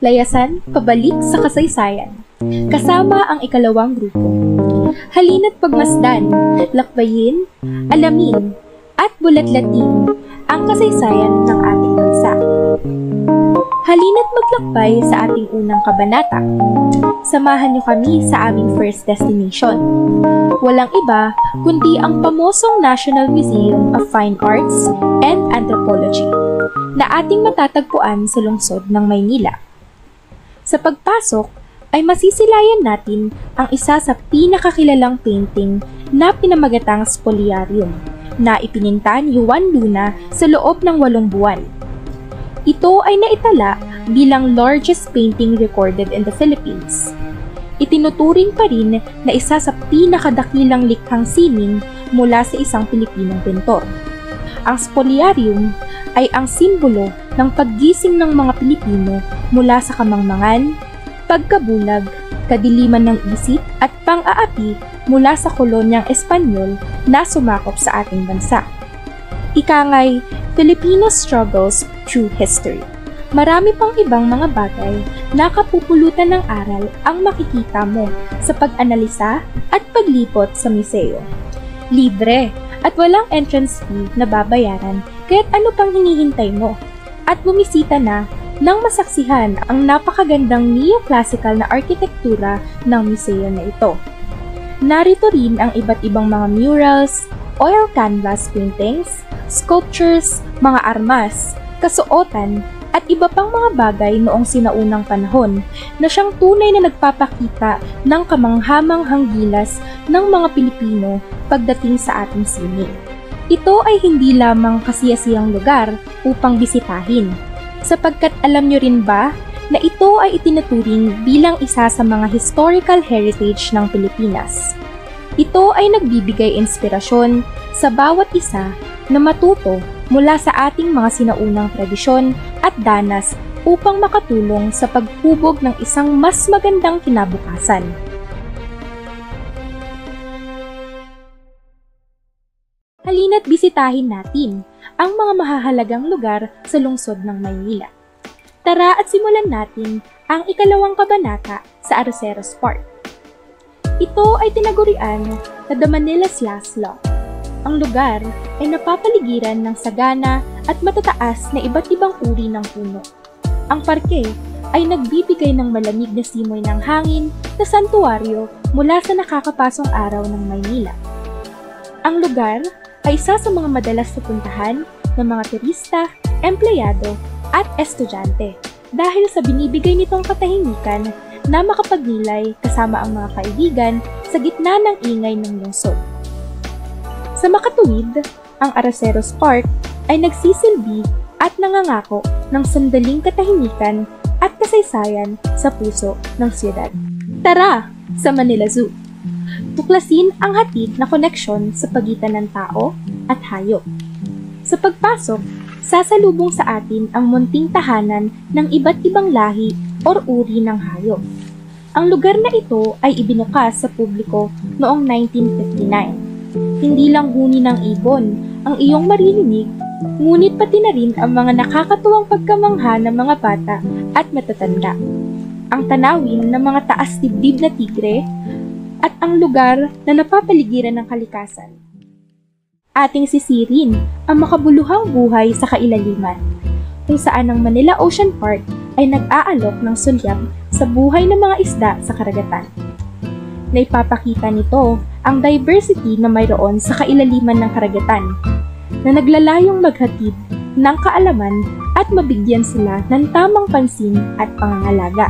Layasan pabalik sa kasaysayan. Kasama ang ikalawang grupo. Halina't pagmasdan, lakbayin, alamin, at bulatlatin ang kasaysayan ng ating bansa. Halina't maglakbay sa ating unang kabanata. Samahan niyo kami sa aming first destination. Walang iba kundi ang pamosong National Museum of Fine Arts and Anthropology na ating matatagpuan sa lungsod ng Maynila. Sa pagpasok ay masisilayan natin ang isa sa pinakakilalang painting na pinamagatang Spoliarium na ipininta ni Juan Luna sa loob ng 8 buwan. Ito ay naitala bilang largest painting recorded in the Philippines. Itinuturing pa rin na isa sa pinakadakilang likhang sining mula sa isang Pilipinong pintor. Ang Spoliarium ay ang simbolo ng paggising ng mga Pilipino mula sa kamangmangan, pagkabulag, kadiliman ng isip at pang-aapi mula sa kolonyang Espanyol na sumakop sa ating bansa. Ikangay, Filipino struggles through history. Marami pang ibang mga bagay na kapupulutan ng aral ang makikita mo sa pag-analisa at paglipot sa museo. Libre at walang entrance fee na babayaran kaya't ano pang hinihintay mo? At bumisita na nang masaksihan ang napakagandang neoclassical na arkitektura ng museo na ito. Narito rin ang iba't ibang mga murals, oil canvas paintings, sculptures, mga armas, kasuotan, at iba pang mga bagay noong sinaunang panahon na siyang tunay na nagpapakita ng kamanghamanghang gilas ng mga Pilipino pagdating sa ating sining. Ito ay hindi lamang kasiyasiyang lugar upang bisitahin, sapagkat alam nyo rin ba na ito ay itinuturing bilang isa sa mga historical heritage ng Pilipinas. Ito ay nagbibigay inspirasyon sa bawat isa na matuto mula sa ating mga sinaunang tradisyon at danas upang makatulong sa paghubog ng isang mas magandang kinabukasan. Halina't bisitahin natin ang mga mahahalagang lugar sa lungsod ng Maynila. Tara at simulan natin ang ikalawang kabanata sa Arroceros Park. Ito ay tinagurian na The Manila's Last Law. Ang lugar ay napapaligiran ng sagana at matataas na iba't ibang uri ng puno. Ang parke ay nagbibigay ng malamig na simoy ng hangin na santuaryo mula sa nakakapasong araw ng Maynila. Ang lugar ay isa sa mga madalas na puntahan ng mga turista, empleyado at estudyante dahil sa binibigay nitong katahimikan na makapagnilay kasama ang mga kaibigan sa gitna ng ingay ng lungsod. Sa makatuwid, ang Arroceros Park ay nagsisilbi at nangangako ng sandaling katahimikan at kasaysayan sa puso ng siyudad. Tara sa Manila Zoo! Tuklasin ang hatid na koneksyon sa pagitan ng tao at hayop. Sa pagpasok, sasalubong sa atin ang munting tahanan ng iba't ibang lahi o uri ng hayop. Ang lugar na ito ay ibinukas sa publiko noong 1959. Hindi lang huni ng ibon ang iyong maririnig, ngunit pati na rin ang mga nakakatuwang pagkamangha ng mga bata at matatanda. Ang tanawin ng mga taas dibdib na tigre at ang lugar na napapaligiran ng kalikasan. Ating sisirin ang makabuluhang buhay sa kailaliman, kung saan ang Manila Ocean Park ay nag-aalok ng sulyap sa buhay ng mga isda sa karagatan. Naipapakita nito ang diversity na mayroon sa kailaliman ng karagatan, na naglalayong maghatid ng kaalaman at mabigyan sila ng tamang pansin at pangangalaga,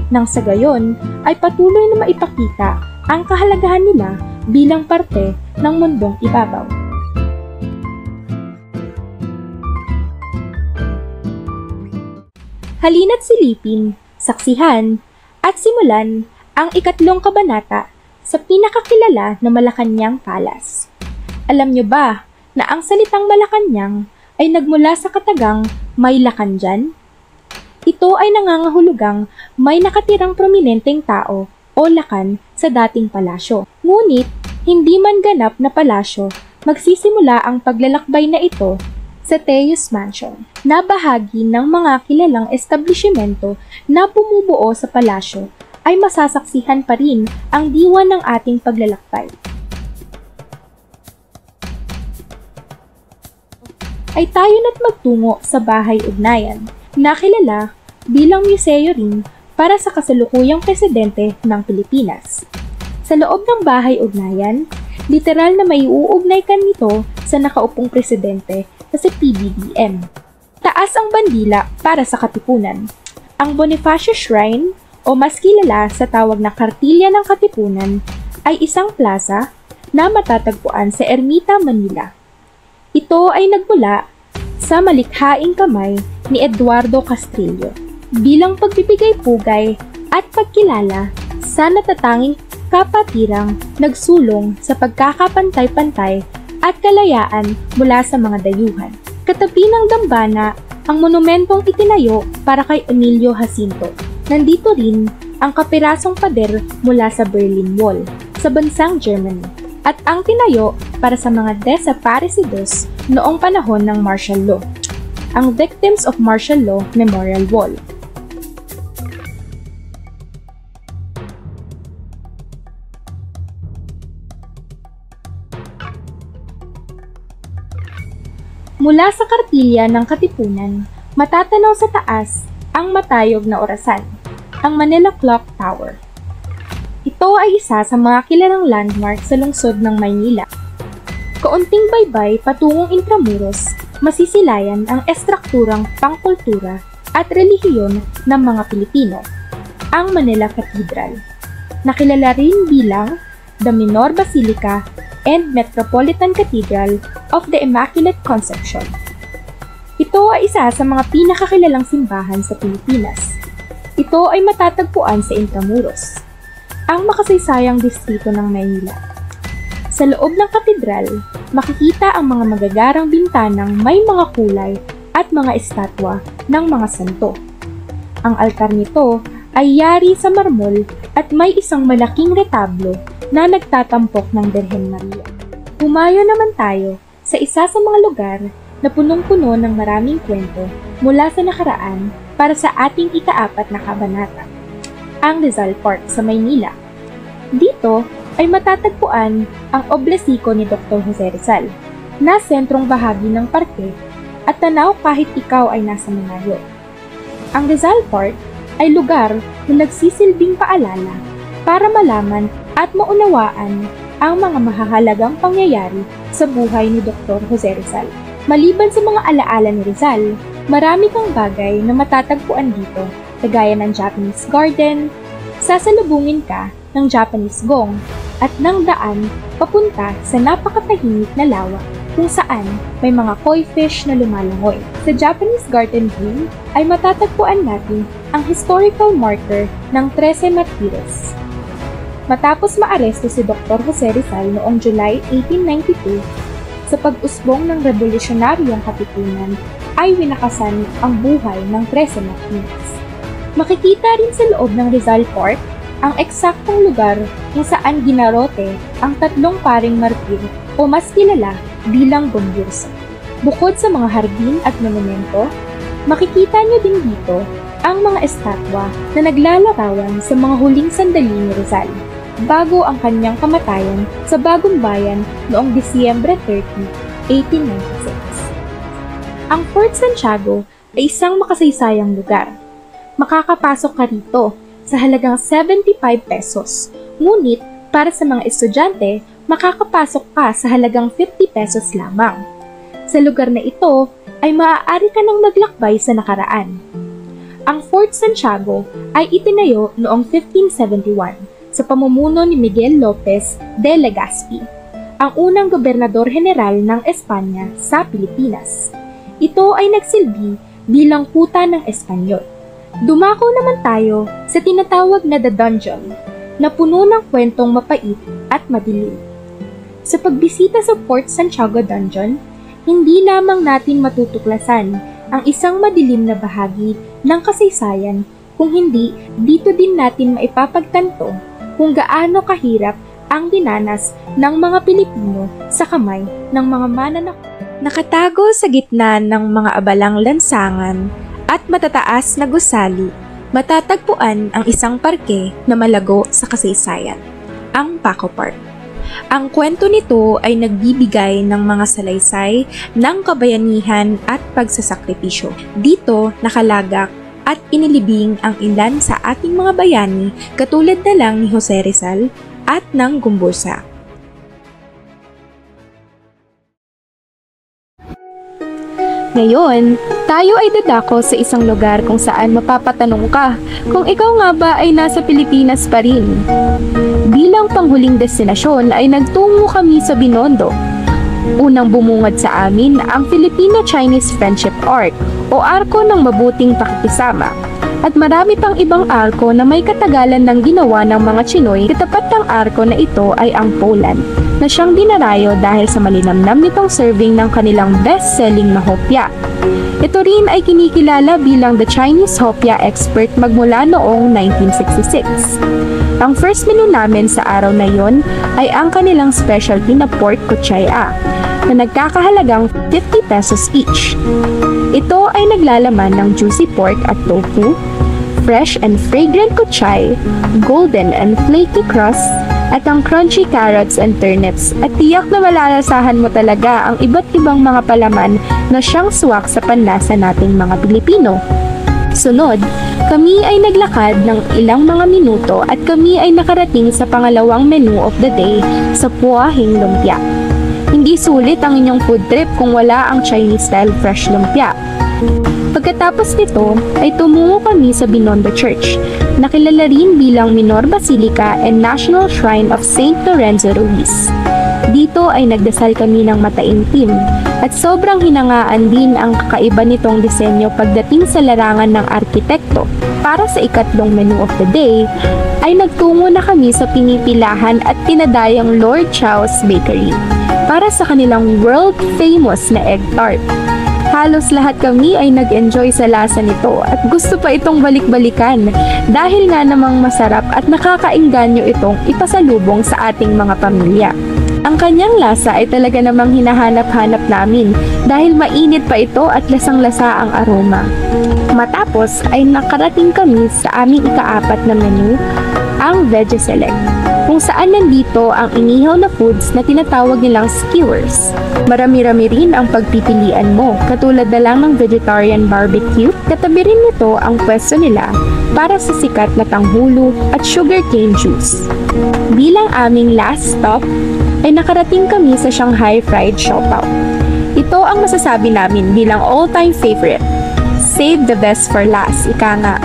nang sa gayon ay patuloy na maipakita ang kahalagahan nila bilang parte ng mundong ibabaw. Halina't silipin, saksihan, at simulan ang ikatlong kabanata sa pinakakilala na Malacañang Palace. Alam nyo ba na ang salitang Malacañang ay nagmula sa katagang may lakan dyan? Ito ay nangangahulugang may nakatirang prominenteng tao o lakan sa dating palasyo. Ngunit, hindi man ganap na palasyo, magsisimula ang paglalakbay na ito sa Teos Mansion. na bahagi ng mga kilalang establishmento na bumubuo sa palasyo ay masasaksihan pa rin ang diwa ng ating paglalakbay. Ay tayo na't magtungo sa Bahay Ugnayan, na kilala bilang museo rin para sa kasalukuyang presidente ng Pilipinas. Sa loob ng Bahay Ugnayan, literal na may uugnay ka nito sa nakaupong presidente na si PBBM. Taas ang bandila para sa Katipunan. Ang Bonifacio Shrine, o mas kilala sa tawag na Kartilya ng Katipunan, ay isang plaza na matatagpuan sa Ermita, Manila. Ito ay nagmula sa malikhaing kamay ni Eduardo Castrillo bilang pagbibigay pugay at pagkilala sa natatanging kapatirang nagsulong sa pagkakapantay-pantay at kalayaan mula sa mga dayuhan. Katabi ng dambana ang monumentong itinayo para kay Emilio Jacinto. Nandito rin ang kapirasong pader mula sa Berlin Wall sa bansang Germany at ang tinayo para sa mga desaparecidos noong panahon ng martial law, ang Victims of Martial Law Memorial Wall. Mula sa Kartilya ng Katipunan, matatanaw sa taas ang matayog na orasan, ang Manila Clock Tower. Ito ay isa sa mga kilalang landmark sa lungsod ng Maynila. Kaunting baybay patungong Intramuros, masisilayan ang estrukturang pangkultura at relihiyon ng mga Pilipino, ang Manila Cathedral, na kilala rin bilang the Minor Basilica and Metropolitan Cathedral of the Immaculate Conception. Ito ay isa sa mga pinakakilalang simbahan sa Pilipinas. Ito ay matatagpuan sa Intramuros, ang makasaysayang distrito ng Maynila. Sa loob ng katedral, makikita ang mga magagarang bintanang may mga kulay at mga estatwa ng mga santo. Ang altar nito ay yari sa marmol at may isang malaking retablo na nagtatampok ng Birhen Maria. Humayo naman tayo sa isa sa mga lugar na punong-puno ng maraming kwento mula sa nakaraan para sa ating ika-4 na kabanata, ang Rizal Park sa Maynila. Dito ay matatagpuan ang oblasiko ni Dr. Jose Rizal, na sentrong bahagi ng parke at tanaw kahit ikaw ay nasa Malayo. Ang Rizal Park ay lugar na nagsisilbing paalala para malaman at maunawaan ang mga mahahalagang pangyayari sa buhay ni Dr. Jose Rizal. Maliban sa mga alaala ni Rizal, marami kang bagay na matatagpuan dito, kagaya ng Japanese Garden, sasalubungin ka ng Japanese Gong, at ng daan papunta sa napakatahimik na lawa kung saan may mga koi fish na lumalangoy. Sa Japanese Garden Green ay matatagpuan natin ang historical marker ng 13 Martires. Matapos maaresto si Dr. Jose Rizal noong July 1892, sa pag-usbong ng revolusyonaryong Katipunan ay winakasan ang buhay ng 13 Martires. Makikita rin sa loob ng Rizal Park ang eksaktong lugar kung saan ginarote ang 3 paring martir o mas kilala bilang Gombursa. Bukod sa mga hardin at monumento, makikita niyo din dito ang mga estatwa na naglalarawan sa mga huling sandali ni Rizal bago ang kanyang kamatayan sa Bagong Bayan noong Disyembre 30, 1896. Ang Fort Santiago ay isang makasaysayang lugar. Makakapasok ka rito sa halagang 75 pesos, ngunit para sa mga estudyante, makakapasok ka sa halagang 50 pesos lamang. Sa lugar na ito ay maaari ka nang maglakbay sa nakaraan. Ang Fort Santiago ay itinayo noong 1571 sa pamumuno ni Miguel Lopez de Legazpi, ang unang gobernador general ng Espanya sa Pilipinas. Ito ay nagsilbi bilang kuta ng Espanyol. Dumako naman tayo sa tinatawag na The Dungeon, na puno ng kwentong mapait at madilim. Sa pagbisita sa Fort Santiago Dungeon, hindi lamang natin matutuklasan ang isang madilim na bahagi ng kasaysayan, kung hindi dito din natin maipapagtanto kung gaano kahirap ang dinanas ng mga Pilipino sa kamay ng mga mananakop Nakatago sa gitna ng mga abalang lansangan at matataas na gusali, matatagpuan ang isang parke na malago sa kasaysayan, ang Paco Park. Ang kwento nito ay nagbibigay ng mga salaysay ng kabayanihan at pagsasakripisyo. Dito nakalagak at inilibing ang ilan sa ating mga bayani katulad na lang ni Jose Rizal at ng Gumbursa. Ngayon, tayo ay dadako sa isang lugar kung saan mapapatanong ka kung ikaw nga ba ay nasa Pilipinas pa rin. Bilang panghuling destinasyon ay nagtungo kami sa Binondo. Unang bumungad sa amin ang Filipino-Chinese Friendship Arc o Arko ng Mabuting Pakikisama. At marami pang ibang arko na may katagalan ng ginawa ng mga Chinoy. Katapat ng arko na ito ay ang Poland, na siyang dinarayo dahil sa malinamnam nitong serving ng kanilang best-selling na hopya. Ito rin ay kinikilala bilang the Chinese hopya expert magmula noong 1966. Ang first menu namin sa araw na yon ay ang kanilang specialty na pork kutsaya, na nagkakahalagang 50 pesos each. Ito ay naglalaman ng juicy pork at tofu, fresh and fragrant kutsay, golden and flaky crust, at ang crunchy carrots and turnips. At tiyak na malalasahan mo talaga ang iba't ibang mga palaman na siyang swak sa panlasa nating mga Pilipino. Sunod, kami ay naglakad ng ilang mga minuto at kami ay nakarating sa pangalawang menu of the day sa Puahing Lumpia. Hindi sulit ang inyong food trip kung wala ang Chinese-style fresh lumpia. Pagkatapos nito ay tumungo kami sa Binondo Church, na kilala rin bilang Minor Basilica and National Shrine of Saint Lorenzo Ruiz. Dito ay nagdasal kami ng mataimtim at sobrang hinangaan din ang kakaiba nitong disenyo pagdating sa larangan ng arkitekto. Para sa ikatlong menu of the day, ay nagtungo na kami sa pinipilahan at tinadayang Lord Chow's Bakery para sa kanilang world-famous na egg tart. Halos lahat kami ay nag-enjoy sa lasa nito at gusto pa itong balik-balikan dahil nga namang masarap at nakakaengganyo itong ipasalubong sa ating mga pamilya. Ang kanyang lasa ay talaga namang hinahanap-hanap namin dahil mainit pa ito at lasang-lasa ang aroma. Matapos ay nakarating kami sa aming ika-4 na menu, ang Veggie Select, kung saan nandito ang inihaw na foods na tinatawag nilang skewers. Marami-rami rin ang pagpipilian mo, katulad na lang ng vegetarian barbecue. Katabi rin nito ang pwesto nila para sa sikat na tanghulo at sugarcane juice. Bilang aming last stop, ay nakarating kami sa Shanghai Fried Siopaw. Ito ang masasabi namin bilang all-time favorite. Save the best for last, ika nga.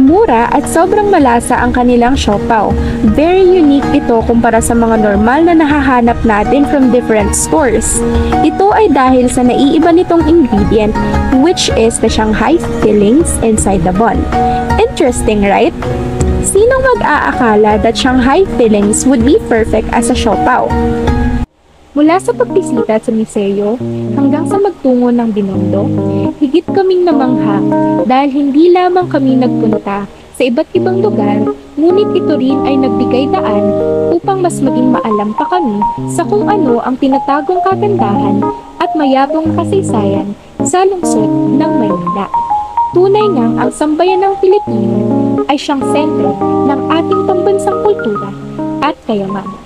Mura at sobrang malasa ang kanilang siopaw. Very unique ito kumpara sa mga normal na nahahanap natin from different stores. Ito ay dahil sa naiiba nitong ingredient, which is the Shanghai fillings inside the bun. Interesting, right? Sinong mag-aakala that Shanghai fillings would be perfect as a siopaw? Mula sa pagbisita sa museo hanggang sa magtungo ng Binondo, higit kaming namangha dahil hindi lamang kami nagpunta sa iba't ibang lugar, ngunit ito rin ay nagbigay daan upang mas maging maalam pa kami sa kung ano ang tinatagong kagandahan at mayabong kasaysayan sa lungsod ng Maynila. Tunay ngang ang sambayan ng Pilipino ay siyang sentro ng ating pambansang kultura at kayamanan.